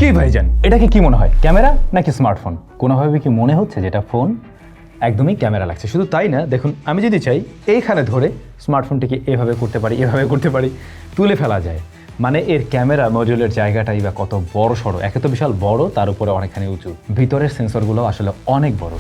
কি ভাইজান, এটাকে কি মনে হয়, ক্যামেরা নাকি স্মার্টফোন? কোনোভাবে কি মনে হচ্ছে যে এটা ফোন? একদমই ক্যামেরা লাগছে। শুধু তাই না, দেখুন আমি যদি চাই এইখানে ধরে স্মার্টফোনটিকে এভাবে করতে পারি, এভাবে করতে পারি, তুলে ফেলা যায়। মানে এর ক্যামেরা মডিউলের জায়গাটাই বা কত বড় সড়ো, একে তো বিশাল বড়, তার উপরে অনেকখানি উঁচু, ভিতরের সেন্সরগুলো আসলে অনেক বড়।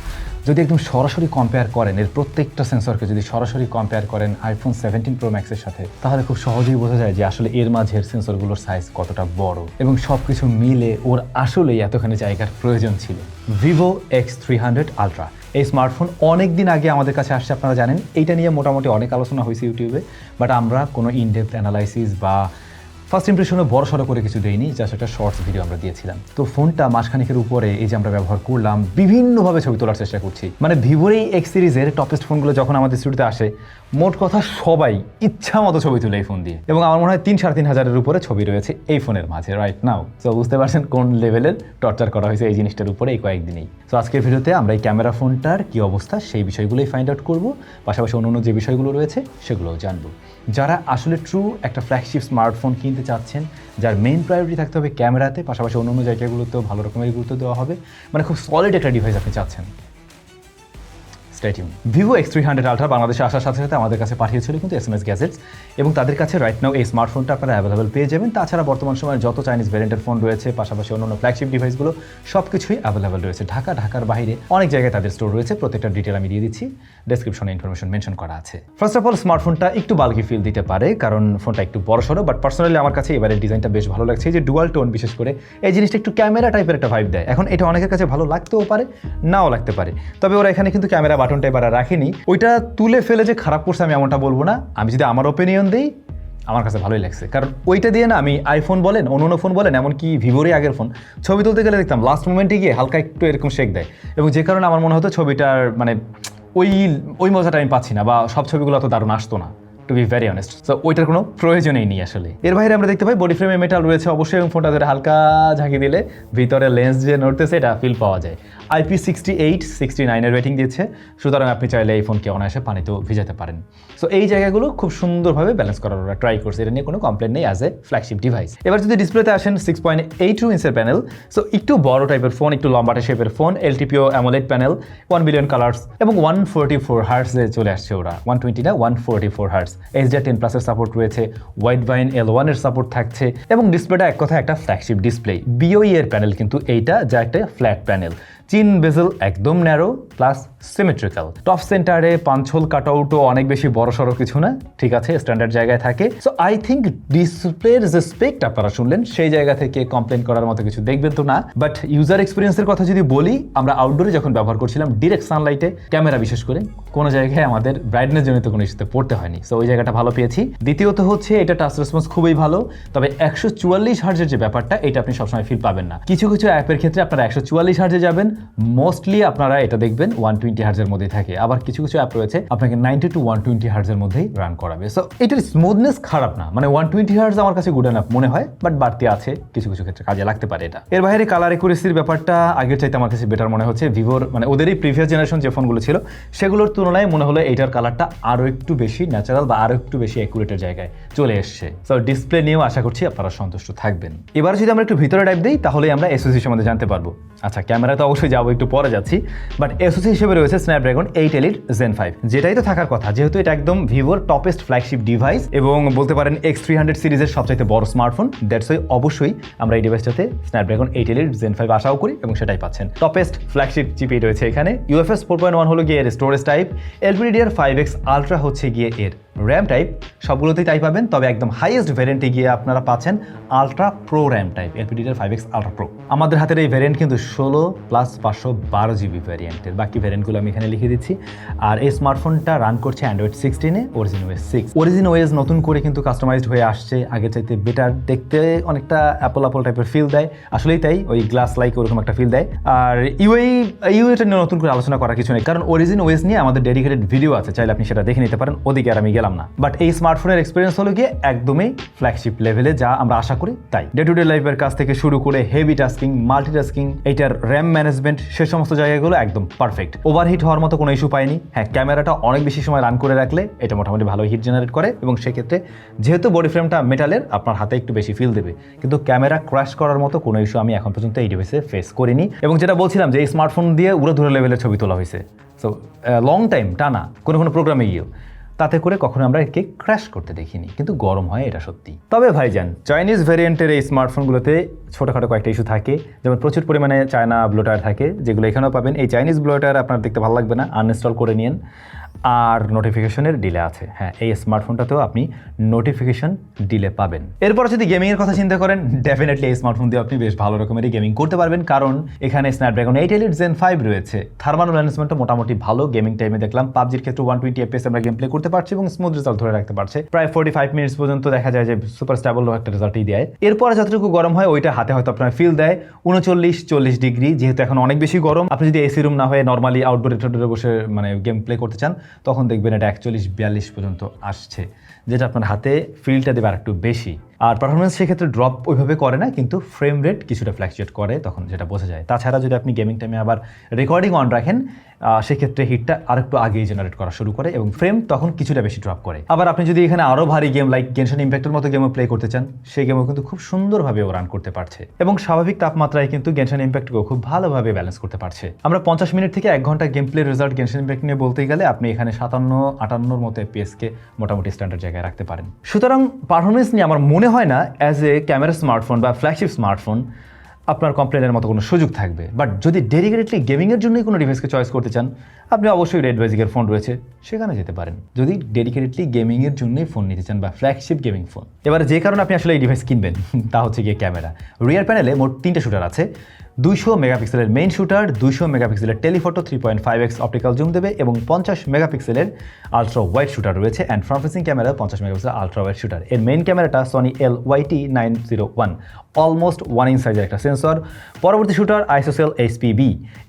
যদি একদম সরাসরি কম্পেয়ার করেন, এর প্রত্যেকটা সেন্সরকে যদি সরাসরি কম্পেয়ার করেন আইফোন 17 প্রো ম্যাক্সের সাথে, তাহলে খুব সহজেই বোঝা যায় যে আসলে এর মাঝের সেন্সরগুলোর সাইজ কতটা বড়, এবং সব কিছু মিলে ওর আসলেই এতখানি জায়গার প্রয়োজন ছিল। ভিভো X300 আলট্রা এই স্মার্টফোন অনেক দিন আগে আমাদের কাছে আসছে, আপনারা জানেন। এইটা নিয়ে মোটামুটি অনেক আলোচনা হয়েছে ইউটিউবে, বাট আমরা কোনো ইনডেপথ অ্যানালাইসিস বা ফার্স্ট ইমপ্রেশনে বড় সড়ো করে কিছু দেয়নি, জাস্ট একটা শর্টস ভিডিও আমরা দিয়েছিলাম। তো ফোনটা মাসখানিকের উপরে এই যে আমরা ব্যবহার করলাম, বিভিন্নভাবে ছবি তোলার চেষ্টা করছি। মানে ভিভোর এই X সিরিজের টপেস্ট ফোনগুলো যখন আমাদের স্টুডিওতে আসে, মোট কথা সবাই ইচ্ছা মতো ছবি তুলে এই ফোন দিয়ে, এবং আমার মনে হয় 3-3.5 হাজারের উপরে ছবি রয়েছে এই ফোনের মাঝে রাইট নাও। তো বুঝতে পারছেন কোন লেভেলের টর্চার করা হয়েছে এই জিনিসটার উপরে এই কয়েকদিনেই। তো আজকের ভিডিওতে আমরা এই ক্যামেরা ফোনটার কি অবস্থা সেই বিষয়গুলোই ফাইন্ড আউট করবো, পাশাপাশি অন্য যে বিষয়গুলো রয়েছে সেগুলোও জানবো। যারা আসলে ট্রু একটা ফ্ল্যাগশিপ স্মার্টফোন কিনতে চাচ্ছেন, যার মেইন প্রায়োরিটি থাকতে হবে ক্যামেরাতে, পাশাপাশি অন্য জায়গাগুলোতেও ভালো রকমের গুরুত্ব দেওয়া হবে, মানে খুব সলিড একটা ডিভাইস আপনি চাচ্ছেন, ভিভো X300 আলট্রা বাংলাদেশে আসার সাথে সাথে আমাদের কাছে পাঠিয়েছিল কিন্তু SMS গ্যাজেটস, এবং তাদের কাছে রাইট নাও এই স্মার্টফোনটা আপনারা অ্যাভেলেবল পেয়ে যাবেন। তাছাড়া বর্তমান সময়ে যত চাইনিজ ভ্যারিয়েন্টের ফোন রয়েছে, পাশাপাশি অন্যান্য ফ্ল্যাগশিপ ডিভাইসগুলো সব কিছুই অ্যাভেলেবল রয়েছে। ঢাকার বাইরে অনেক জায়গায় তাদের স্টোর রয়েছে, প্রত্যেকটা ডিটেল আমি দিয়ে দিচ্ছি, ডেসক্রিপশনে ইনফরমেশন মেনশন করা আছে। ফার্স্ট অফ অল, স্মার্টফোনটা একটু বাল্কি ফিল দিতে পারে, কারণ ফোনটা একটু বড় সড়ো, বাট পার্সোনালি আমার কাছে এবারের ডিজাইনটা বেশ ভালো লাগছে। যে ডুয়াল টোন, বিশেষ করে এই জিনিসটা একটু ক্যামেরা টাইপের একটা ভাইব দেয়। এখন এটা অনেকের কাছে ভালো লাগতেও পারে, নাও লাগতে পারে, তবে ওরা এখানে কিন্তু ক্যামেরা বাটনটা এবার রাখেনি। ওইটা তুলে ফেলে যে খারাপ করছে আমি এমনটা বলবো না। আমি যদি আমার ওপিনিয়ন দিই, আমার কাছে ভালোই লাগছে, কারণ ওইটা দিয়ে না আমি আইফোন বলেন, অন্য ফোন বলেন, এমনকি ভিভোরই আগের ফোন ছবি তুলতে গেলে দেখতাম লাস্ট মোমেন্টে গিয়ে হালকা একটু এরকম শেক দেয়, এবং যে কারণে আমার মনে হতো ছবিটার মানে ওই মজাটা আমি পাচ্ছি না, বা সব ছবিগুলো অত দারুণ আসতো না, to be very honest. So ওইটার কোনো প্রয়োজনই নেই আসলে। এর বাইরে আমরা দেখতে পাই বডি ফ্রেমে মেটাল রয়েছে অবশ্যই, এবং ফোনটা ধরে হালকা ঝাঁকি দিলে ভিতরে লেন্স যে নড়তেছে এটা ফিল পাওয়া যায়। IP68-69 এর রেটিং দিচ্ছে, সুতরাং আপনি চাইলে এই ফোনকে অনায়াসে পানিতেও ভিজাতে পারেন। সো এই জায়গাগুলো খুব সুন্দরভাবে ব্যালেন্স করার ওরা ট্রাই করছে, এটা নিয়ে কোনো কমপ্লেন নেই অ্যাজ এ ফ্ল্যাগশিপ ডিভাইস। এবার যদি ডিসপ্লেতে আসেন, 6.82 ইঞ্চের প্যানেল, সো একটু বড় টাইপের ফোন, একটু লম্বাটে শেপের phone, LTPO AMOLED panel, 1 billion colours, এবং 144 হার্টজে চলে আসছে ওরা, 120 না 144 হার্টজ। HDR10+ এর সাপোর্ট রয়েছে, ওয়াইড বাইন L1 এর সাপোর্ট থাকছে, এবং ডিসপ্লেটা এক কথা একটা ফ্ল্যাগশিপ ডিসপ্লে। BOE এর প্যানেল কিন্তু এইটা, যা একটা ফ্ল্যাট প্যানেল, চিন বেজেল একদম ন্যারো প্লাস সিমেট্রিক্যাল, টপ সেন্টারে পাঞ্চহোল কাটআউটও অনেক বেশি বড় সড়ো কিছু না, ঠিক আছে, স্ট্যান্ডার্ড জায়গায় থাকে। সো আই থিঙ্ক ডিসপ্লের যে স্পেকটা আপনারা শুনলেন, সেই জায়গা থেকে কমপ্লেন করার মতো কিছু দেখবেন তো না। বাট ইউজার এক্সপিরিয়েন্সের কথা যদি বলি, আমরা আউটডোরে যখন ব্যবহার করছিলাম, ডিরেক্ট সানলাইটে ক্যামেরা বিশেষ করে কোনো জায়গায় আমাদের ব্রাইটনেস জনিত কোনো ইস্যুতে পড়তে হয়নি, সো ওই জায়গাটা ভালো পেয়েছি। দ্বিতীয়ত হচ্ছে এটা টাচ রেসপন্স খুবই ভালো, তবে 144 হার্টজের যে ব্যাপারটা, এটা আপনি সবসময় ফিল পাবেন না। কিছু অ্যাপের ক্ষেত্রে আপনারা 144 হার্টজে যাবেন, মোস্টলি আপনারা এটা দেখবেন 120 হার্টজের মধ্যে থাকে। আবার কিছু অ্যাপ রয়েছে আপনাকে 90 to 120 হার্টজের মধ্যেই রান করাবে। সো এটার স্মুথনেস খারাপ না, মানে 120 হার্টজ আমার কাছে গুড এনাফ মনে হয়, বাট বাড়তি আছে কিছু ক্ষেত্রে কাজে লাগতে পারে এটা। এর বাইরে কালার একুরেসির ব্যাপারটা আগের চাইতে আমার কাছে বেটার মনে হচ্ছে। ভিভোর মানে ওদেরই প্রিভিয়াস জেনারেশন যে ফোনগুলো ছিল, সেগুলোর তুলনায় মনে হলো এইটার কালারটা আরও একটু বেশি ন্যাচারাল বা আরও একটু বেশি অ্যাকুরেটের জায়গায় চলে এসছে। সো ডিসপ্লে নিয়েও আশা করছি আপনারা সন্তুষ্ট থাকবেন। এবার যদি আমরা একটু ভিতরে টাইপ দিই, তাহলে আমরা SoC সম্বন্ধে জানতে পারবো। আচ্ছা, ক্যামেরা তো অবশ্যই যাবো, একটু পরে যাচ্ছি, বাট SoC হিসেবে রয়েছে স্ন্যাপড্রাগন 8 Elite Gen 5, যেটাই তো থাকার কথা, যেহেতু এটা একদম ভিভোর টপেস্ট ফ্ল্যাগশিপ ডিভাইস, এবং বলতে পারেন X300 সিরিজের সবচাইতে বড় স্মার্টফোন। দ্যাটস ওয়াই অবশ্যই আমরা এই ডিভাইসটাতে স্ন্যাপড্রাগন 8 Elite Gen 5 আশাও করি, এবং সেটাই পাচ্ছেন। টপেস্ট ফ্ল্যাগশিপ চিপই রয়েছে এখানে। UFS 4.1 হলো গিয়ে এর স্টোরেজ টাইপ, LPDDR5X আলট্রা হচ্ছে গিয়ে এর র্যাম টাইপ, সবগুলোতেই তাই পাবেন, তবে একদম হাইয়েস্ট ভ্যারিয়েন্টে গিয়ে আপনারা পাচ্ছেন ultra pro RAM type, LPDDR5X ultra pro. আমাদের হাতের এই ভ্যারিয়েন্ট কিন্তু 16+512 GB ভ্যারিয়েন্টের, বাকি ভ্যারিয়েন্টগুলো আমি এখানে লিখে দিচ্ছি। আর এই স্মার্টফোনটা রান করছে Android 16-এ, Origin OS 6। Origin OS নতুন করে কিন্তু কাস্টমাইজড হয়ে আসছে, আগের চাইতে বেটার, দেখতে অনেকটা অ্যাপল টাইপের ফিল দেয়, আসলেই তাই, ওই গ্লাস লাইক ওরকম একটা ফিল দেয়। আর ইউএটা নিয়ে নতুন করে আলোচনা করার কিছু নেই, কারণ Origin OS নিয়ে আমাদের ডেডিকেটেড ভিডিও আছে, চাইলে আপনি সেটা দেখে নিতে পারেন, ওদিকে আর আমি গেলাম বললাম না, বাট এই স্মার্টফোনের এক্সপিরিয়েন্স হলো গিয়ে একদমই ফ্ল্যাগশিপ লেভেলে, যা আমরা আশা করি তাই। ডে টু ডে লাইফের কাজ থেকে শুরু করে হেভি টাস্কিং, মাল্টিটাস্কিং, এইটার র্যাম ম্যানেজমেন্ট, সে সমস্ত জায়গাগুলো একদম পারফেক্ট। ওভারহিট হওয়ার মতো কোনো ইস্যু পাইনি। হ্যাঁ, ক্যামেরাটা অনেক বেশি সময় রান করে রাখলে এটা মোটামুটি ভালো হিট জেনারেট করে, এবং সেক্ষেত্রে যেহেতু বডি ফ্রেমটা মেটালের, আপনার হাতে একটু বেশি ফিল দেবে, কিন্তু ক্যামেরা ক্র্যাশ করার মতো কোনো ইস্যু আমি এখন পর্যন্ত এই ডিভাইসে ফেস করিনি। এবং যেটা বলছিলাম যে এই স্মার্টফোন দিয়ে উড়োধুরা লেভেলের ছবি তোলা হয়েছে, সো লং টাইম টানা কোনো প্রোগ্রামে গিয়েও তাতে করে কখনো আমরা একে ক্র্যাশ করতে দেখিনি, কিন্তু গরম হয় এটা সত্যি। তবে ভাইজান, চাইনিজ ভ্যারিয়েন্টের এই স্মার্টফোনগুলোতে ছোটোখাটো কয়েকটা ইস্যু থাকে, যেমন প্রচুর পরিমাণে চায়না ব্লোটার থাকে, যেগুলো এখানেও পাবেন। এই চাইনিজ ব্লোটার আপনার দেখতে ভালো লাগবে না, আনইনস্টল করে নিন। আর নোটিফিকেশনের ডিলে আছে। হ্যাঁ, এই স্মার্টফোনটাতেও আপনি নোটিফিকেশন ডিলে পাবেন। এরপর যদি গেমিংয়ের কথা চিন্তা করেন, ডেফিনেটলি এই স্মার্টফোন দিয়ে আপনি বেশ ভালো রকমেরই গেমিং করতে পারবেন, কারণ এখানে স্ন্যাপড্রাগন 8 Elite Gen 5 রয়েছে। থার্মাল ম্যানেজমেন্টটা মোটামুটি ভালো। গেমিং টাইমে দেখলাম পাবজির ক্ষেত্রে 120 FPS আমরা গেম প্লে করতে পারছি এবং স্মুথ রেজাল্ট ধরে রাখতে পারছে। প্রায় 45 মিনিটস পর্যন্ত দেখা যায় যে সুপার স্টেবল একটা রেজাল্টই দেয়। এরপরে যতটুকু গরম হয় ওইটা হাতে হয়তো আপনার ফিল দেয় 39-40 ডিগ্রি, যেহেতু এখন অনেক বেশি গরম। আপনি যদি এসি রুম না হয়ে নর্মালি আউটডোরে বসে মানে গেম প্লে করতে চান, তখন দেখবেন এটা 41-42 পর্যন্ত আসছে, যেটা আপনার হাতে ফিলটা দেবে আর একটু বেশি। আর পারফরমেন্স সেক্ষেত্রে ড্রপ ওইভাবে করে না, কিন্তু ফ্রেম রেট কিছুটা ফ্ল্যাকচুয়েট করে, তখন যেটা বোঝা যায়। তাছাড়া যদি আপনি গেমিং টাইমে আবার রেকর্ডিং অন রাখেন, সেক্ষেত্রে হিটটা আরেকটু আগেই জেনারেট করা শুরু করে এবং ফ্রেম তখন কিছুটা বেশি ড্রপ করে। আবার আপনি যদি এখানে আরও ভারী গেম লাইক গেনশন ইম্প্যাক্টের মতো গেমও প্লে করতে চান, সেই গেমও কিন্তু খুব সুন্দরভাবে রান করতে পারছে এবং স্বাভাবিক তাপমাত্রায় কিন্তু গেনশন ইম্প্যাক্টকেও খুব ভালোভাবে ব্যালেন্স করতে পারছে। আমরা 50 মিনিট থেকে 1 ঘন্টা game play result Genshin impact নিয়ে বলতে গেলে আপনি এখানে 57-58 মতো এফপিএসকে মোটামুটি স্ট্যান্ডার্ড জায়গায় রাখতে পারেন। সুতরাং পারফরমেন্স নিয়ে আমার মনে হয় না অ্যাজ এ ক্যামেরা স্মার্টফোন বা ফ্ল্যাগশিপ স্মার্টফোন আপনার কমপ্লেনের মতো কোনো সুযোগ থাকবে। বাট যদি ডেডিকেটেডলি গেমিংয়ের জন্যই কোনো ডিভাইসকে চয়েস করতে চান, আপনি অবশ্যই রেড বেজিকের ফোন রয়েছে, সেখানে যেতে পারেন যদি ডেডিকেটেডলি গেমিংয়ের জন্যই ফোন নিতে চান বা ফ্ল্যাগশিপ গেমিং ফোন। এবার যে কারণে আপনি আসলে এই ডিভাইস কিনবেন তা হচ্ছে গিয়ে ক্যামেরা। রিয়ার প্যানেলে মোট 3টে শুটার আছে। 200 মেগাপিক্সেলের মেইন শুটার, 200 মেগাপিক্সেলের টেলিফটো 3.5x অপটিক্যাল জুম দেবে এবং 50 মেগাপিক্সেলের আলট্রা ওয়াইড শুটার রয়েছে। অ্যান্ড ফ্রন্ট ফেসিং ক্যামেরা 50 মেগাপিক্সেলের আলট্রা ওয়াইড শুটার। এর মেইন ক্যামেরাটা সনি LYT901, অলমোস্ট 1 ইঞ্চ সাইজের একটা সেন্সর। পরবর্তী শুটার আইসোসেল HPB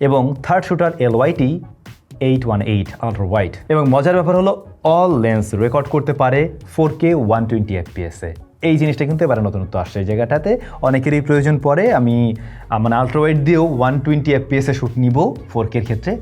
এবং third shooter LYT818 ultra wide. এবং মজার ব্যাপার হলো অল লেন্স রেকর্ড করতে পারে 4K 120 FPS-এ। এই জিনিসটা কিন্তু এবারে নতুনত্ব আসছে এই জায়গাটাতে, অনেকেরই প্রয়োজন পড়ে। আমি মানে আলট্রাওয়াইড দিয়েও 120 FPS-এ শ্যুট নিব 4K-র ক্ষেত্রে।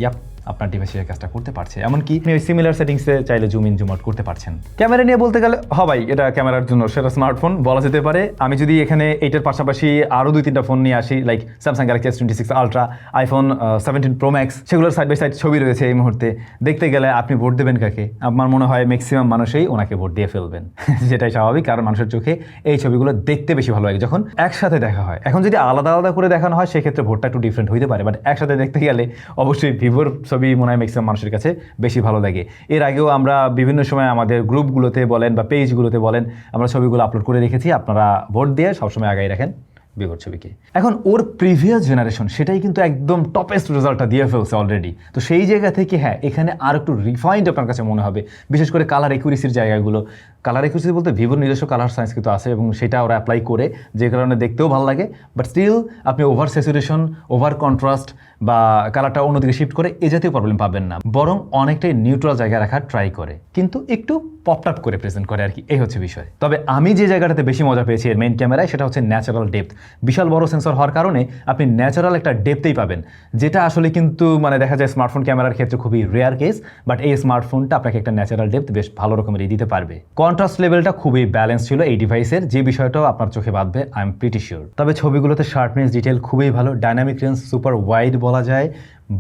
ইয়াপ, আপনার ডিভাইসের কাজটা করতে পারছে। এমনকি আপনি ওই সিমিলার সেটিংসে চাইলে জুম ইন জুম আউট করতে পারছেন। ক্যামেরা নিয়ে বলতে গেলে ভাই এটা ক্যামেরার জন্য সেটা স্মার্টফোন বলা যেতে পারে। আমি যদি এখানে এইটার পাশাপাশি আরও 2-3টা ফোন নিয়ে আসি, like Samsung Galaxy S26 Ultra, iPhone 17 Pro Max, সেগুলোর সাইড বাই সাইড ছবি রয়েছে এই মুহূর্তে। দেখতে গেলে আপনি ভোট দেবেন কাকে? আমার মনে হয় ম্যাক্সিমাম মানুষই ওনাকে ভোট দিয়ে ফেলবেন, যেটাই স্বাভাবিক, কারণ মানুষের চোখে এই ছবিগুলো দেখতে বেশি ভালো লাগে যখন একসাথে দেখা হয়। এখন যদি আলাদা আলাদা করে দেখানো হয় সেক্ষেত্রে ভোটটা একটু ডিফারেন্ট হতে পারে, বাট একসাথে দেখতে গেলে অবশ্যই ভিভোর ছবি মনে হয় ম্যাক্সিমাম মানুষের কাছে বেশি ভালো লাগে। এর আগেও আমরা বিভিন্ন সময় আমাদের গ্রুপগুলোতে বলেন বা পেজগুলোতে বলেন, আমরা ছবিগুলো আপলোড করে রেখেছি। আপনারা ভোট দিয়ে সবসময় আগাই রাখেন ভিভোর ছবিকে। এখন ওর প্রিভিয়াস জেনারেশন সেটাই কিন্তু একদম টপেস্ট রেজাল্টটা দিয়ে ফেলছে অলরেডি। তো সেই জায়গা থেকে হ্যাঁ, এখানে আর একটু রিফাইন্ড আপনার কাছে মনে হবে, বিশেষ করে কালার একুরেসির জায়গাগুলো। কালার একুরেসি বলতে ভিভোর নিজস্ব কালার সায়েন্স কিন্তু আছে এবং সেটা ওরা অ্যাপ্লাই করে, যে কারণে দেখতেও ভালো লাগে। বাট স্টিল আপনি ওভার স্যাচুরেশন, ওভার কন্ট্রাস্ট বা কালারটা অন্যদিকে শিফট করে এ জাতীয় প্রবলেম পাবেন না, বরং অনেকটাই নিউট্রাল জায়গায় রাখার ট্রাই করে, কিন্তু একটু পপড আপ করে প্রেজেন্ট করে আর কি, এই হচ্ছে বিষয়। তবে আমি যে জায়গাটাতে বেশি মজা পেয়েছি এর মেইন ক্যামেরায়, সেটা হচ্ছে ন্যাচারাল ডেপথ। বিশাল বড় সেন্সর হওয়ার কারণে আপনি ন্যাচারাল একটা ডেপথেই পাবেন, যেটা আসলে কিন্তু মানে দেখা যায় স্মার্টফোন ক্যামেরার ক্ষেত্রে খুবই রেয়ার কেস। বাট এই স্মার্টফোনটা আপনাকে একটা ন্যাচারাল ডেপথ বেশ ভালো রকমেরই দিতে পারবে। কন্ট্রাস্ট লেভেলটা খুবই ব্যালেন্স ছিল এই ডিভাইসের, যে বিষয়টাও আপনার চোখে বাঁধবে আই এম প্রিটি শিওর। তবে ছবিগুলোতে শার্পনেস, ডিটেল খুবই ভালো, ডাইনামিক রেঞ্জ সুপার ওয়াইড বলা যায়।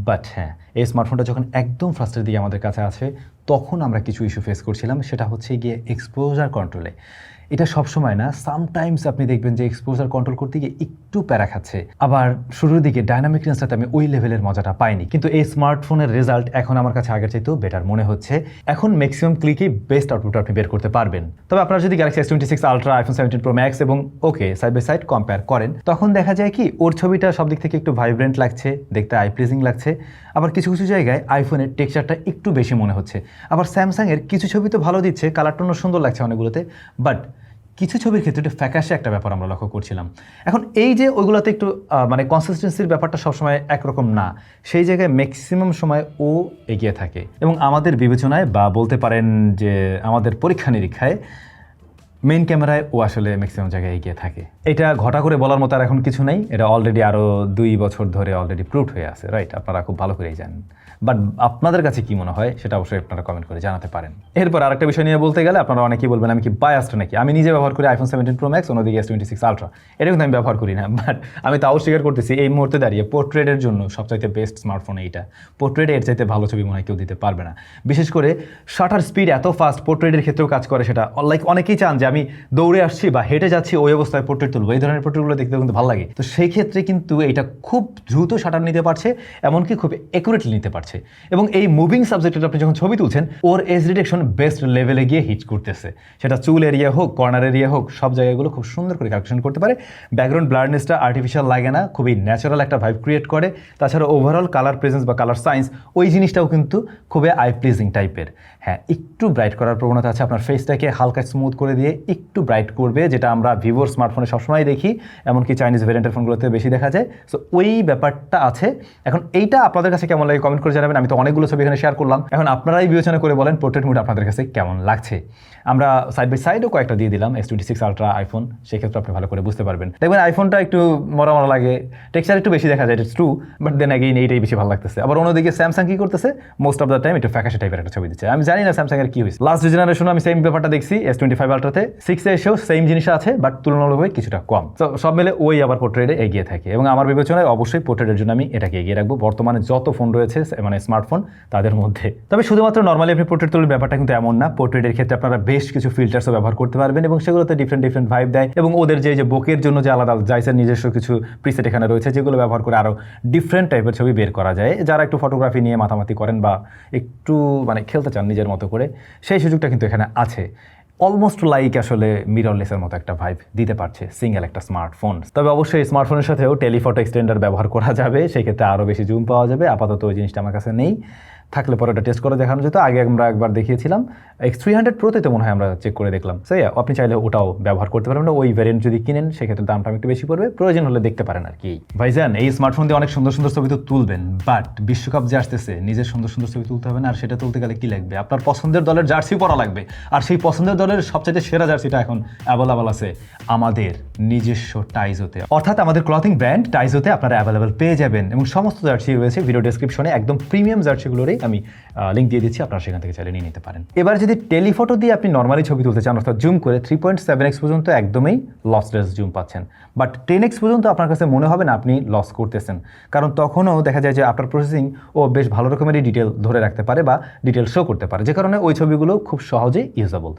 বাট হ্যাঁ, এই স্মার্টফোনটা যখন একদম ফার্স্টের দিকে আমাদের কাছে আছে, তখন আমরা কিছু ইস্যু ফেস করছিলাম, সেটা হচ্ছে গিয়ে এক্সপোজার কন্ট্রোলে। এটা সবসময় না, সামটাইমস আপনি দেখবেন যে এক্সপোজার কন্ট্রোল করতে গিয়ে একটু প্যারা খাচ্ছে। আবার শুরুর দিকে ডাইনামিক রেঞ্জটাতে আমি ওই লেভেলের মজাটা পাইনি, কিন্তু এই স্মার্টফোনের রেজাল্ট এখন আমার কাছে আগের চাইতেও বেটার মনে হচ্ছে। এখন ম্যাক্সিমাম ক্লিকেই বেস্ট আউটপুট আপনি বের করতে পারবেন। তবে আপনারা যদি Galaxy S26 Ultra, iPhone 17 Pro Max এবং ওকে সাইড বাই সাইড কম্পেয়ার করেন, তখন দেখা যায় কি ওর ছবিটা সব দিক থেকে একটু ভাইব্রেন্ট লাগছে, দেখতে আই প্লিজিং লাগছে। আবার কিছু কিছু জায়গায় আইফোনের টেক্সচারটা একটু বেশি মনে হচ্ছে। আবার স্যামসাংয়ের কিছু ছবি তো ভালো দিচ্ছে, কালার টোনও সুন্দর লাগছে অনেকগুলোতে, বাট কিছু ছবির ক্ষেত্রে একটু ফ্যাকাশে একটা ব্যাপার আমরা লক্ষ্য করছিলাম। এখন এই যে ওইগুলোতে একটু মানে কনসিস্টেন্সির ব্যাপারটা সবসময় একরকম না, সেই জায়গায় ম্যাক্সিমাম সময় ও এগিয়ে থাকে। এবং আমাদের বিবেচনায় বা বলতে পারেন যে আমাদের পরীক্ষা নিরীক্ষায় মেইন ক্যামেরায় ও আসলে ম্যাক্সিমাম জায়গায় এগিয়ে থাকে। এটা ঘটা করে বলার মতো আর এখন কিছু নেই, এটা অলরেডি আরও 2 বছর ধরে অলরেডি প্রুভড হয়ে আছে, রাইট? আপনারা খুব ভালো করেই জানেন। বাট আপনাদের কাছে কি মনে হয় সেটা অবশ্যই আপনারা কমেন্ট করে জানাতে পারেন। এরপর আরেকটা বিষয় নিয়ে বলতে গেলে আপনারা অনেকেই বলবেন আমি কি বায়াসড নাকি। আমি নিজে ব্যবহার করি iPhone 17 Pro Max, অন্যদিকে S26 Ultra। এটা কিন্তু আমি ব্যবহার করি না, বাট আমি তাও স্বীকার করতেছি এই মুহূর্তে দাঁড়িয়ে পোর্ট্রেটের জন্য সবচাইতে বেস্ট স্মার্টফোন এইটা। পোর্ট্রেটে এর চাইতে ভালো ছবি মনে হয় কেউ দিতে পারবে না। বিশেষ করে শাটার স্পিড এত ফাস্ট, পোর্ট্রেটের ক্ষেত্রেও কাজ করে সেটা। লাইক অনেকেই চান যে আমি দৌড়ে আসছি বা হেঁটে যাচ্ছি ওই অবস্থায় পোর্ট্রেট তুলবো, এই ধরনের পোর্ট্রেটগুলো দেখতে কিন্তু ভালো লাগে। তো সেই ক্ষেত্রে কিন্তু এটা খুব দ্রুত শাটার নিতে পারছে, এমনকি খুব অ্যাকুরেটলি নিতে পারছে। এবং এই মুভিং সাবজেক্টের আপনি যখন ছবি তুলছেন ওর এজ ডিটেকশন বেস্ট লেভেলে গিয়ে হিট করতেছে, সেটা চুল এরিয়া হোক, কর্নার এরিয়া হোক, সব জায়গাগুলো খুব সুন্দর করে ক্যালকুলেশন করতে পারে। ব্যাকগ্রাউন্ড ব্লারনেসটা আর্টিফিশিয়াল লাগে না, খুবই ন্যাচারাল একটা ভাইব ক্রিয়েট করে। তাছাড়া ওভারঅল কালার প্রেজেন্স বা কালার সায়েন্স ওই জিনিসটাও কিন্তু খুবই আই প্লিজিং টাইপের। হ্যাঁ, একটু ব্রাইট করার প্রবণতা আছে, আপনার ফেসটাকে হালকা স্মুথ করে দিয়ে একটু ব্রাইট করবে, যেটা আমরা ভিভোর স্মার্টফোনে সবসময় দেখি, এমনকি চাইনিজ ভেরিয়েন্টের ফোনগুলোতে বেশি দেখা যায়। সো ওই ব্যাপারটা আছে। এখন এইটা আপনাদের কাছে কেমন লাগে কমেন্ট করে জানাবেন। আমি তো অনেকগুলো ছবি এখানে শেয়ার করলাম, এখন আপনারাই বিবেচনা করে বলেন পোর্ট্রেট মোড আপনাদের কাছে কেমন লাগছে। আমরা সাইড বাই সাইডও কয়েকটা দিয়ে দিলাম S26 Ultra আইফোন, সেক্ষেত্রে আপনি ভালো করে বুঝতে পারবেন। দেখবেন আইফোনটা একটু মরা মরা লাগে, টেক্সচার একটু বেশি দেখা যায়, it's true, but then again এইটাই বেশি ভালো লাগতেছে। আবার অন্যদিকে স্যামসাং কি করতেছে, মোস্ট অফ দ্য টাইম একটু ফ্যাকাশে টাইপের একটা ছবি দিচ্ছে। আমি জানি না স্যামসাং এর কি হয়েছে, লাস্ট জেনারেশনে আমি সেম ব্যাপারটা দেখছি S25 Ultraতে, 6 এসেও সেম জিনিস আছে, বাট তুলনামূলকভাবে কিছুটা কম। তো সব মিলে ওই আবার পোর্ট্রেটে এগিয়ে থাকে, এবং আমার বিবেচনায় অবশ্যই পোর্ট্রেটের জন্য আমি এটাকে এগিয়ে রাখবো বর্তমানে যত ফোন রয়েছে মানে স্মার্টফোন তাদের মধ্যে। তবে শুধুমাত্র নর্মালি আপনি পোর্ট্রেট তোলার ব্যাপারটা কিন্তু এমন না, পোর্ট্রেটের ক্ষেত্রে আপনারা বেশ কিছু ফিল্টার্সও ব্যবহার করতে পারবেন, এবং সেগুলোতে ডিফারেন্ট ভাইব দেয়। এবং ওদের যে বোকের জন্য যে আলাদা জাইসের নিজস্ব কিছু প্রিসেট এখানে রয়েছে, যেগুলো ব্যবহার করে আরও ডিফারেন্ট টাইপের ছবি বের করা যায়। যারা একটু ফটোগ্রাফি নিয়ে মাতামাতি করেন বা একটু মানে খেলতে চান নিজের মতো করে, সেই সুযোগটা কিন্তু এখানে আছে। অলমোস্ট লাইক আসলে মিররলেসের মতো একটা ভাইব দিতে পারছে সিঙ্গেল একটা স্মার্টফোন। তবে অবশ্যই স্মার্টফোনের সাথেও টেলিফটো এক্সটেন্ডার ব্যবহার করা যাবে, সেক্ষেত্রে আরও বেশি জুম পাওয়া যাবে। আপাতত ওই জিনিসটা আমার কাছে নেই, থাকলে পরে ওটা টেস্ট করে দেখানো যেত। আগে আমরা একবার দেখিয়েছিলাম X300 Proতে, তো মনে হয় আমরা চেক করে দেখলাম। সো আপনি চাইলে ওটাও ব্যবহার করতে পারবেন। ওই ভ্যারিয়েন্ট যদি কিনেন সেক্ষেত্রে দামটা একটু বেশি পড়বে, প্রয়োজন হলে দেখতে পারেন আর কি। ভাইজান, এই স্মার্টফোন দিয়ে অনেক সুন্দর সুন্দর ছবি তো তুলবেন, বাট বিশ্বকাপ যে আসতেছে নিজের সুন্দর সুন্দর ছবি তুলতে হবে না? আর সেটা তুলতে গেলে কি লাগবে? আপনার পছন্দের দলের জার্সি পরা লাগবে, আর সেই পছন্দের দলের সবচেয়ে সেরা জার্সিটা এখন অ্যাভেলেবল আছে আমাদের নিজস্ব টাইজোতে, অর্থাৎ আমাদের ক্লথিং ব্র্যান্ড টাইজোতে আপনারা অ্যাভেলেবল পেয়ে যাবেন। এবং সমস্ত জার্সি রয়েছে ভিডিও ডেসক্রিপশনে, একদম প্রিমিয়াম জার্সিগুলোরই আমি লিঙ্ক দিয়ে দিচ্ছি, আপনারা সেখান থেকে চাইলে নিয়ে নিতে পারেন। এবার যদি টেলিফটো দিয়ে আপনি নর্মালি ছবি তুলতে চান, অর্থাৎ জুম করে 3.7x পর্যন্ত একদমই লসলেস জুম পাচ্ছেন, বাট 10x পর্যন্ত আপনার কাছে মনে হবে না আপনি লস করতেছেন, কারণ তখনও দেখা যায় যে আপনার প্রসেসিং ও বেশ ভালো রকমেরই ডিটেল ধরে রাখতে পারে বা ডিটেল শো করতে পারে, যে কারণে ওই ছবিগুলো খুব সহজেই ইউজেবল।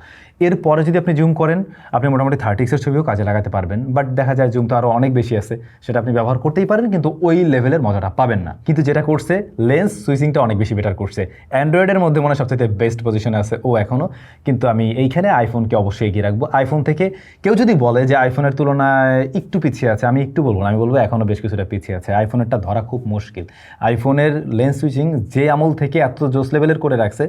এরপরে যদি আপনি জুম করেন, আপনি মোটামুটি 30x ছবিও কাজে লাগাতে পারবেন, বাট দেখা যায় জুম তো আরও অনেক বেশি আছে, সেটা আপনি ব্যবহার করতেই পারেন, কিন্তু ওই লেভেলের মজাটা পাবেন না। কিন্তু যেটা করছে লেন্স সুইচিংটা অনেক বেশি বেটার করছে। অ্যান্ড্রয়েডের মধ্যে মনে হয় সবচেয়ে বেস্ট পজিশনে আছে ও এখনও, কিন্তু আমি এইখানে আইফোনকে অবশ্যই এগিয়ে রাখবো। আইফোন থেকে কেউ যদি বলে যে আইফোনের তুলনায় একটু পিছিয়ে আছে, আমি একটু বলবো না, আমি বলবো এখনও বেশ কিছুটা পিছিয়ে আছে। আইফোনেরটা ধরা খুব মুশকিল। আইফোনের লেন্স সুইচিং যে আমল থেকে এত জোস লেভেলের করে রাখছে,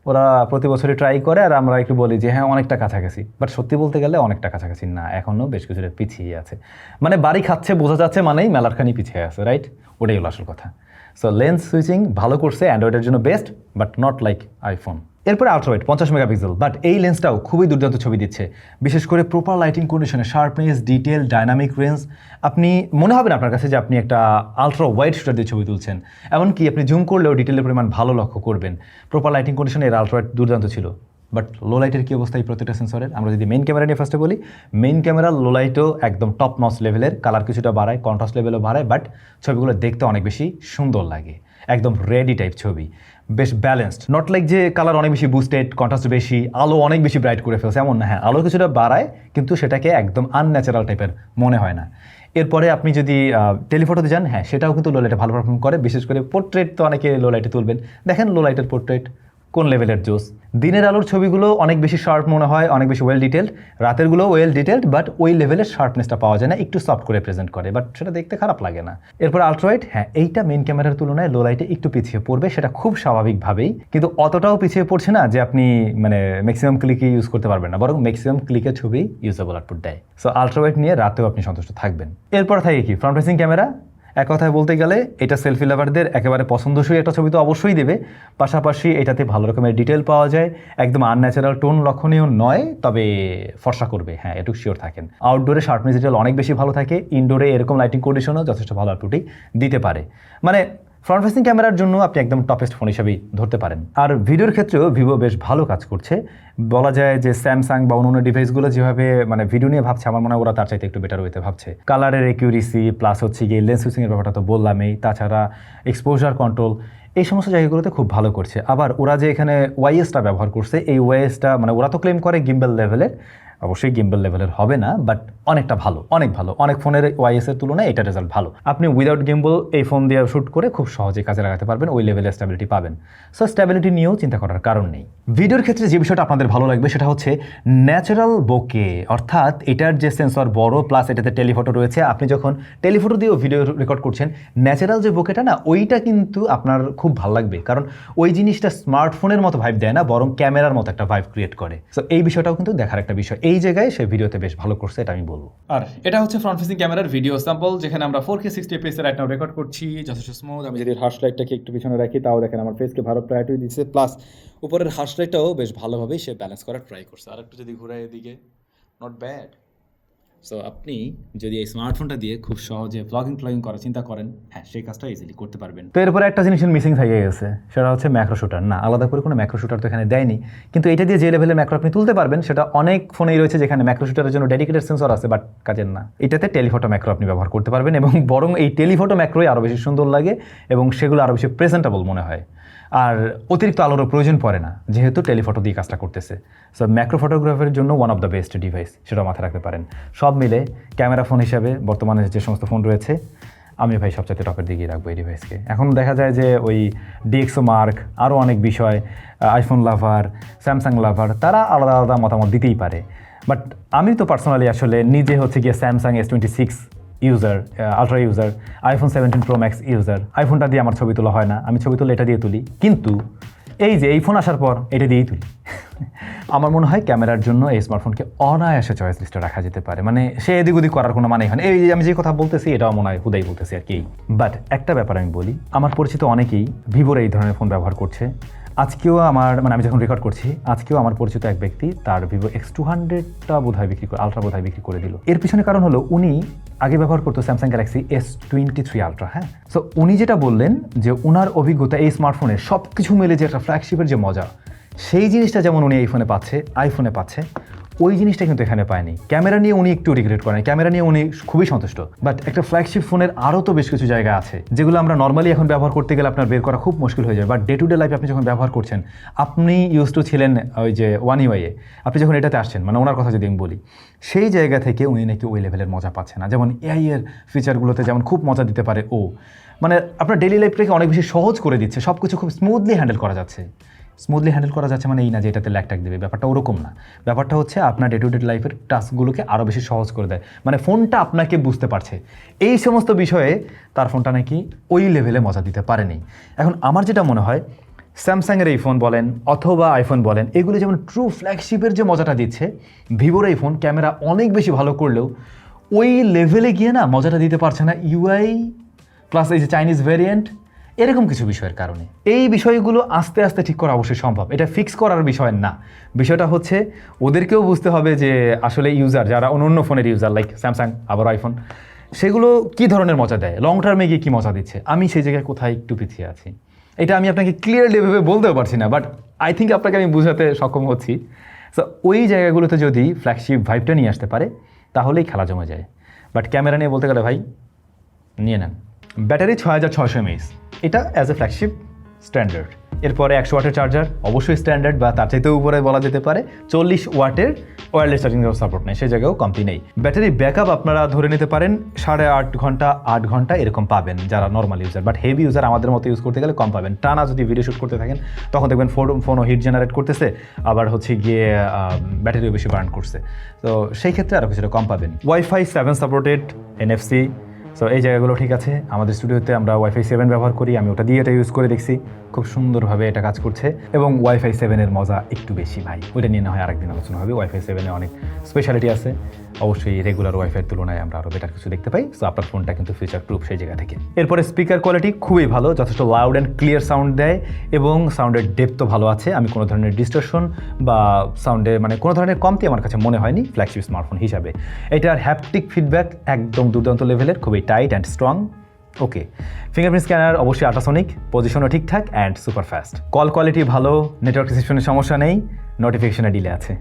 ওরা প্রতি বছরই ট্রাই করে, আর আমরা একটু বলি যে হ্যাঁ অনেকটা কাছাকাছি, বাট সত্যি বলতে গেলে অনেকটা কাছাকাছি না, এখনও বেশ কিছুটা পিছিয়ে আছে। মানে বাড়ি খাচ্ছে বোঝা যাচ্ছে মানেই মেলারখানি পিছিয়ে আছে, রাইট? ওটাই হলো আসল কথা। সো লেন্স সুইচিং ভালো করছে, অ্যান্ড্রয়েডের জন্য best, but not like iPhone. এরপরে আল্ট্রাওয়াইড 50 মেগাপিক্সেল, বাট এই লেন্সটাও খুবই দুর্দান্ত ছবি দিচ্ছে, বিশেষ করে প্রপার লাইটিং কন্ডিশনে, শার্পনেস, ডিটেল, ডাইনামিক রেঞ্জ। আপনি মনে হবে না আপনার কাছে যে আপনি একটা আলট্রা ওয়াইড শুটার দিয়ে ছবি তুলছেন, এমনকি আপনি জুম করলেও ডিটেলের পরিমাণ ভালো লক্ষ্য করবেন। প্রপার লাইটিং কন্ডিশনে এর আল্ট্রাওয়াইড দুর্দান্ত ছিল। বাট লো লাইটের কী অবস্থা এই প্রত্যেকটা সেন্সরের? আমরা যদি মেইন ক্যামেরা নিয়ে ফার্স্টে বলি, মেইন ক্যামেরা লো লাইটও একদম টপ নচ লেভেলের, কালার কিছুটা বাড়ায়, কন্ট্রাস্ট লেভেলও বাড়ায়, বাট ছবিগুলো দেখতে অনেক বেশি সুন্দর লাগে, একদম রেডি টাইপ ছবি, বেশ ব্যালেন্সড। নট লাইক যে কালার অনেক বেশি বুস্টেড, কন্ট্রাস্ট বেশি, আলো অনেক বেশি ব্রাইট করে ফেলছে, এমন না। হ্যাঁ, আলো কিছুটা বাড়ায়, কিন্তু সেটাকে একদম আনন্যাচারাল টাইপের মনে হয় না। এরপরে আপনি যদি টেলিফটোতে যান, হ্যাঁ সেটাও কিন্তু লো লাইটে ভালো পারফর্ম করে, বিশেষ করে পোর্ট্রেট তো অনেকে লো লাইটে তুলবেন। দেখেন লো লাইটের পোর্ট্রেট কোন লেভেলের জোস। দিনের আলোর ছবিগুলো অনেক বেশি শার্প মনে হয়, অনেক বেশি ওয়েল ডিটেলড, রাতেরগুলো ওয়েল ডিটেলড, বাট ওই লেভেলের শার্পনেসটা পাওয়া যায় না, একটু সফট করে প্রেজেন্ট করে, বাট সেটা দেখতে খারাপ লাগে না। এরপর আলট্রাওয়াইড, হ্যাঁ এইটা মেইন ক্যামেরার তুলনায় লো লাইটে একটু পিছিয়ে পড়বে, সেটা খুব স্বাভাবিকভাবেই, কিন্তু অতটাও পিছিয়ে পড়ছে না যে আপনি মানে ম্যাক্সিমাম ক্লিকে ইউজ করতে পারবেন না, বরং ম্যাক্সিমাম ক্লিকের ছবি ইউজেবল আউটপুট দেয়। সো আলট্রাওয়াইড নিয়ে রাতেও আপনি সন্তুষ্ট থাকবেন। এরপর থাকে কি ফ্রন্ট ফেসিং ক্যামেরা। এক কথায় বলতে গেলে এটা সেলফি লাভারদের একেবারে পছন্দসই একটা ছবি তো অবশ্যই দেবে, পাশাপাশি এটাতে ভালো রকমের ডিটেল পাওয়া যায়, একদম আনন্যাচারাল টোন লক্ষণীয় নয়, তবে ফর্সা করবে, হ্যাঁ এটুকু শিওর থাকেন। আউটডোরে শার্পনেস ডিটেল অনেক বেশি ভালো থাকে, ইনডোরে এরকম লাইটিং কন্ডিশনও যথেষ্ট ভালো আউটপুটই দিতে পারে। মানে ফ্রন্ট ফেসিং ক্যামেরার জন্য আপনি একদম টপেস্ট ফোন হিসেবেই ধরতে পারেন। আর ভিডিওর ক্ষেত্রেও ভিভো বেশ ভালো কাজ করছে, বলা যায় যে স্যামসাং বা অন্য ডিভাইসগুলো যেভাবে মানে ভিডিও নিয়ে ভাবছে, আমার মনে হয় ওরা তার চাইতে একটু বেটার ওয়েতে ভাবছে। কালারের একিউরেসি প্লাস হচ্ছে গিয়ে লেন্স সুইচিংয়ের ব্যাপারটা তো বললামই, তাছাড়া এক্সপোজার কন্ট্রোল, এই সমস্ত জায়গাগুলোতে খুব ভালো করছে। আবার ওরা যে এখানে ওয়াইএসটা ব্যবহার করছে, এই ওয়াইএসটা মানে ওরা তো ক্লেম করে গিম্বেল লেভেলের, অবশ্যই গিম্বেল লেভেলের হবে না, বাট অনেকটা ভালো, অনেক ভালো, অনেক ফোনের ওয়াইএস এর তুলনায় এটা রেজাল্ট ভালো। আপনি উইদাউট গিম্বল এই ফোন দিয়ে শ্যুট করে খুব সহজেই কাজে লাগাতে পারবেন, ওই লেভেলের স্ট্যাবিলিটি পাবেন। সো স্ট্যাবিলিটি নিয়েও চিন্তা করার কারণ নেই। ভিডিওর ক্ষেত্রে যে বিষয়টা আপনাদের ভালো লাগবে সেটা হচ্ছে ন্যাচারাল বোকে, অর্থাৎ এটার যে সেন্সর বড়, প্লাস এটাতে টেলিফটো রয়েছে, আপনি যখন টেলিফটো দিয়েও ভিডিও রেকর্ড করছেন, ন্যাচারাল যে বোকেটা না, ওইটা কিন্তু আপনার খুব ভালো লাগবে, কারণ ওই জিনিসটা স্মার্টফোনের মতো ভাইব দেয় না, বরং ক্যামেরার মতো একটা ভাইব ক্রিয়েট করে। সো এই বিষয়টাও কিন্তু দেখার একটা বিষয়, এই জায়গায় সে ভিডিওতে বেশ ভালো করছে, এটা আমি বলবো। আর এটা হচ্ছে ফ্রন্ট ফেসিং ক্যামেরার ভিডিও স্যাম্পল, যেখানে আমরা 4K 60 fps right now record করছি, যথেষ্ট স্মুথ। আমি যদি হার্শ লাইটটাকে একটু পিছনে রাখি, তাও দেখেন আমার ফেসকে ভালো প্রায়োরিটি দিচ্ছে, প্লাস উপরের হার্শ লাইটটাও বেশ ভালোভাবেই সে ব্যালেন্স করার ট্রাই করছে। আর একটু যদি ঘুরাই এদিকে, নট ব্যাড। সো আপনি যদি এই স্মার্টফোনটা দিয়ে খুব সহজে ব্লগিং করার চিন্তা করেন, হ্যাঁ সেই কাজটা ইজিলি করতে পারবেন। তো এরপরে একটা জিনিস মিসিং থেকে গেছে, সেটা হচ্ছে ম্যাক্রো শুটার। না, আলাদা করে কোনো ম্যাক্রো শুটার তো এখানে দেয়নি, কিন্তু এটা দিয়ে যে লেভেলের ম্যাক্রো আপনি তুলতে পারবেন সেটা অনেক ফোনেই রয়েছে, যেখানে ম্যাক্রো শুটারের জন্য ডেডিকেটেড সেন্সর আছে, বাট কাজের না। এটাতে টেলিফটো ম্যাক্রো আপনি ব্যবহার করতে পারবেন, এবং বরং এই টেলিফটো ম্যাক্রোই আরও বেশি সুন্দর লাগে এবং সেগুলো আরও বেশি প্রেজেন্টেবল মনে হয়, আর অতিরিক্ত আলোরও প্রয়োজন পড়ে না, যেহেতু টেলিফটো দিয়ে কাজটা করতেছে। সো ম্যাক্রো ফটোগ্রাফের জন্য one of the best device, সেটাও মাথায় রাখতে পারেন। সব মিলে ক্যামেরা ফোন হিসাবে বর্তমানে যে সমস্ত ফোন রয়েছে, আমি ভাই সবচাইতে টপের দিকেই রাখবো এই ডিভাইসকে। এখন দেখা যায় যে ওই ডিএক্সও মার্ক, আরও অনেক বিষয়, আইফোন লাভার, স্যামসাং লাভার, তারা আলাদা আলাদা মতামত দিতেই পারে, বাট আমি তো পার্সোনালি আসলে নিজে হচ্ছে গিয়ে Samsung S26 user, ultra user, iPhone 17 Pro Max user. আইফোনটা দিয়ে আমার ছবি তোলা হয় না, আমি ছবি তুলে এটা দিয়ে তুলি, কিন্তু এই যে এই ফোন আসার পর এটা দিয়েই তুলি। আমার মনে হয় ক্যামেরার জন্য এই স্মার্টফোনকে অনায়াসে চয়েস লিস্টে রাখা যেতে পারে, মানে সে এদিক ওদিক করার কোনো মানেই হয় না। এই যে আমি যে কথা বলতেছি এটাও মনে হয় হুদাই বলতেছি আর কি। বাট একটা ব্যাপার আমি বলি, আমার পরিচিত অনেকেই ভিভোর এই ধরনের ফোন ব্যবহার করছে। আজকেও আমার মানে আমি যখন রেকর্ড করছি, আজকেও আমার পরিচিত এক ব্যক্তি তার ভিভো X200টা বোধহয় বিক্রি করে, আলট্রা বোধহয় বিক্রি করে দিল। এর পিছনে কারণ হলো উনি আগে ব্যবহার করতো স্যামসাং গ্যালাক্সি S23 আলট্রা। হ্যাঁ, সো উনি যেটা বললেন যে ওনার অভিজ্ঞতা এই স্মার্টফোনের সব কিছু মিলে যে একটা ফ্ল্যাগশিপের যে মজা, সেই জিনিসটা যেমন উনি এই ফোনে পাচ্ছে, আইফোনে পাচ্ছে, ওই জিনিসটা কিন্তু এখানে পায়নি। ক্যামেরা নিয়ে উনি একটু রিগ্রেট করেন, ক্যামেরা নিয়ে উনি খুবই সন্তুষ্ট, বাট একটা ফ্ল্যাগশিপ ফোনের আরও তো বেশ কিছু জায়গা আছে যেগুলো আমরা নর্মালি এখন ব্যবহার করতে গেলে আপনার বের করা খুব মুশকিল হয়ে যায়। বাট ডে টু ডে লাইফে আপনি যখন ব্যবহার করছেন, আপনি ইউজ টু ছিলেন ওই যে One UI-এ, আপনি যখন এটাতে আসছেন, মানে ওনার কথা যদি আমি বলি, সেই জায়গা থেকে উনি নাকি ওই লেভেলের মজা পাচ্ছে না। যেমন AI-এর ফিচারগুলোতে যেমন খুব মজা দিতে পারে ও, মানে আপনার ডেইলি লাইফটাকে অনেক বেশি সহজ করে দিচ্ছে, সব কিছু খুব স্মুথলি হ্যান্ডেল করা যাচ্ছে। স্মুথলি হ্যান্ডেল করা যাচ্ছে মানে এই না যে এটাতে ল্যাগ ট্যাগ দেবে, ব্যাপারটা ওরকম না। ব্যাপারটা হচ্ছে আপনার ডে টু ডে লাইফের টাস্কগুলোকে আরও বেশি সহজ করে দেয়, মানে ফোনটা আপনাকে বুঝতে পারছে। এই সমস্ত বিষয়ে তার ফোনটা নাকি ওই লেভেলে মজা দিতে পারেনি। এখন আমার যেটা মনে হয়, স্যামসাংয়ের এই ফোন বলেন অথবা আইফোন বলেন, এগুলো যেমন ট্রু ফ্ল্যাগশিপের যে মজাটা দিচ্ছে, ভিভোর এই ফোন ক্যামেরা অনেক বেশি ভালো করলেও ওই লেভেলে গিয়ে না মজাটা দিতে পারছে না, UI প্লাস এই যে চাইনিজ ভ্যারিয়েন্ট, এরকম কিছু বিষয়ের কারণে। এই বিষয়গুলো আস্তে আস্তে ঠিক করা অবশ্যই সম্ভব, এটা ফিক্স করার বিষয় না। বিষয়টা হচ্ছে ওদেরকেও বুঝতে হবে যে আসলে ইউজার যারা অন্য ফোনের ইউজার লাইক স্যামসাং আবার আইফোন, সেগুলো কী ধরনের মজা দেয়, লং টার্মে গিয়ে কী মজা দিচ্ছে, আমি সেই জায়গায় কোথায় একটু পিছিয়ে আছি। এটা আমি আপনাকে ক্লিয়ারলি ভেবে বলতেও পারছি না, বাট আই থিঙ্ক আপনাকে আমি বোঝাতে সক্ষম হচ্ছি। সো ওই জায়গাগুলোতে যদি ফ্ল্যাগশিপ ভাইবটা নিয়ে আসতে পারে, তাহলেই খেলা জমে যায়। বাট ক্যামেরা নিয়ে বলতে গেলে ভাই নিয়ে নেন। ব্যাটারি 6600 mAh, এটা অ্যাজ এ ফ্ল্যাগশিপ স্ট্যান্ডার্ড। এরপরে 100 ওয়াটের চার্জার, অবশ্যই স্ট্যান্ডার্ড বা তার চাইতেও উপরে বলা যেতে পারে। 40 ওয়াটের ওয়্যারলেস চার্জিং সাপোর্ট নেই, সেই জায়গায়ও কমতি নেই। ব্যাটারি ব্যাকআপ আপনারা ধরে নিতে পারেন 8.5 ঘন্টা 8 ঘন্টা এরকম পাবেন যারা normal user, but heavy user আমাদের মতো ইউজ করতে গেলে কম পাবেন। টানা যদি ভিডিও শ্যুট করতে থাকেন তখন দেখবেন ফোনও হিট জেনারেট করতেছে, আবার হচ্ছে গিয়ে ব্যাটারিও বেশি বার্ন করছে, তো সেই ক্ষেত্রে আরও কিছুটা কম পাবেন। ওয়াইফাই 7 সাপোর্টেড, NFC, সো এই জায়গাগুলো ঠিক আছে। আমাদের স্টুডিওতে আমরা ওয়াইফাই 7 ব্যবহার করি, আমি ওটা দিয়ে এটা ইউজ করে দেখছি, খুব সুন্দরভাবে এটা কাজ করছে। এবং ওয়াইফাই 7-এর মজা একটু বেশি ভাই, ওইটা নিয়ে না হয় আরেকদিন আলোচনা হবে। ওয়াইফাই 7-এ অনেক স্পেশালিটি আছে, অবশ্যই রেগুলার ওয়াইফাইয়ের তুলনায় আমরা আরও বেটার কিছু দেখতে পাই। সো আপনার ফোনটা কিন্তু ফিচার প্রুফ সেই জায়গা থেকে। এরপরে স্পিকার কোয়ালিটি খুবই ভালো, যথেষ্ট লাউড অ্যান্ড ক্লিয়ার সাউন্ড দেয় এবং সাউন্ডের ডেপথও ভালো আছে। আমি কোনো ধরনের ডিস্টরশন বা সাউন্ডে মানে কোনো ধরনের কমতি আমার কাছে মনে হয়নি ফ্ল্যাগশিপ স্মার্টফোন হিসাবে। এটার হ্যাপটিক ফিডব্যাক একদম দুর্দান্ত লেভেলের, খুবই tight and strong. Okay, fingerprint scanner অবশ্যই আল্ট্রাসনিক, পজিশনও ঠিকঠাক and super fast. Call quality ভালো, নেটওয়ার্ক রিসেপশনের সমস্যা নেই, নোটিফিকেশনে ডিলে আছে।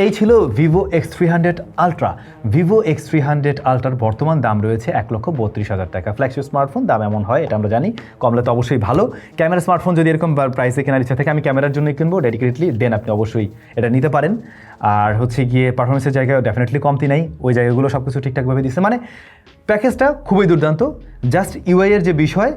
এই ছিল Vivo X300 ultra. Vivo X300 আলট্রার বর্তমান দাম রয়েছে 1,32,000 টাকা। ফ্ল্যাগশিপ স্মার্টফোন দাম এমন হয়, এটা আমরা জানি, কমলে তো অবশ্যই ভালো। ক্যামেরা স্মার্টফোন যদি এরকম প্রাইসে কেনার ইচ্ছা থাকে, আমি ক্যামেরার জন্যই কিনবো ডেডিকেটলি, দেন আপনি অবশ্যই এটা নিতে পারেন। আর হচ্ছে গিয়ে পারফরমেন্সের জায়গায় ডেফিনেটলি কমতি নাই, ওই জায়গাগুলো সব কিছু ঠিকঠাকভাবে দিচ্ছে, মানে প্যাকেজটা খুবই দুর্দান্ত। জাস্ট ইউআইয়ের যে বিষয়,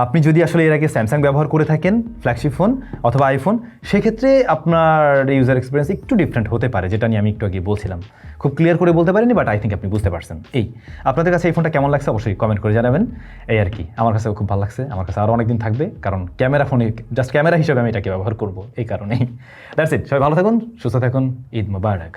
আপনি যদি আসলে এর আগে স্যামসাং ব্যবহার করে থাকেন ফ্ল্যাগশিপ ফোন অথবা আইফোন, সেক্ষেত্রে আপনার ইউজার এক্সপিরিয়েন্স একটু ডিফারেন্ট হতে পারে, যেটা নিয়ে আমি একটু আগে বলছিলাম। খুব ক্লিয়ার করে বলতে পারিনি, বাট আই থিঙ্ক আপনি বুঝতে পারছেন। আপনাদের কাছে এই ফোনটা কেমন লাগছে অবশ্যই কমেন্ট করে জানাবেন। এই আর কি, আমার কাছেও খুব ভালো লাগছে, আমার কাছে আরও অনেকদিন থাকবে, কারণ ক্যামেরা ফোনে জাস্ট ক্যামেরা হিসেবে আমি এটাকে ব্যবহার করবো, এই কারণেই। দ্যাটস ইট, সবাই ভালো থাকুন, সুস্থ থাকুন, ঈদ মোবারক।